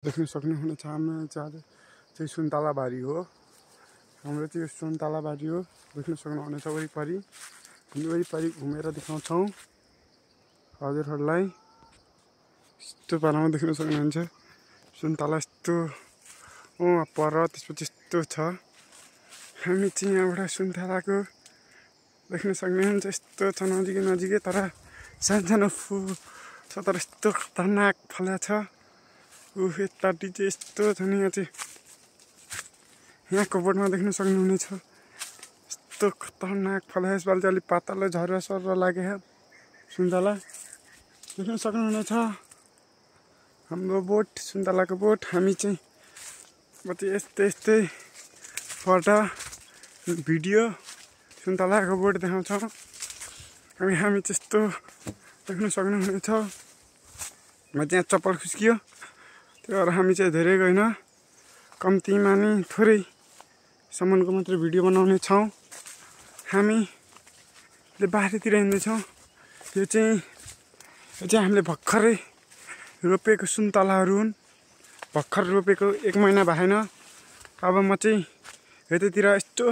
देख्न सक्नुहुनेछ हाम्रो चाहिँ सुन्तला बारी हो। हाम्रो चाहिँ सुन्तला बारी हो, देख्न सक्नुहुनेछ वरिपरि। हामी वरिपरि घुमेर देखाउँछौँ हजुरहरूलाई। यस्तो पारामा देख्न सक्नुहुन्छ सुन्तला यस्तो पर त्यसपछि यस्तो छ। हामी चाहिँ यहाँबाट सुन्तलाको देख्न सक्नुहुन्छ यस्तो छ नजिकै नजिकै, तर सानो फुल छ तर यस्तो खतरनाक फल्या छ। यतापट्टि चाहिँ यस्तो छ नि, यहाँ चाहिँ यहाँको बोर्डमा देख्न सक्नुहुनेछ यस्तो खतरनाक फल्या। यसपालि चाहिँ अलिक पातलो झरुवा सरुवा लाग्यो सुन्तला देख्न सक्नुहुनेछ। हाम्रो बोट सुन्तलाको बोट। हामी चाहिँ यस्तै फोटो भिडियो सुन्तलाको बोट देखाउँछौँ। हामी त्यस्तो देख्न सक्नुहुनेछ। त्यहाँ चप्पल खुस्कियो, त्यही भएर हामी चाहिँ धेरै गएन, कम्तीमा नि थोरै सामानको मात्रै भिडियो बनाउने छौँ। हामीले बारीतिर हिँड्दैछौँ। यो चाहिँ हामीले भर्खरै रोपेको सुन्तलाहरू हुन्। भर्खर रोपेको 1 महिना भएन। अब म चाहिँ यतातिर यस्तो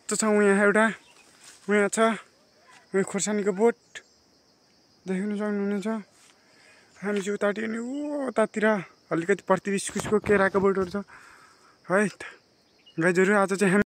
छ। उहाँ छ खोर्सानीको बोट देख्न सक्नुहुनेछ। हामी चाहिँ उतापट्टि अनि उतातिर अलिकति पर्तिर इस्कुसको केराको बोटहरू छ है गाइजहरू। आज चाहिँ हामी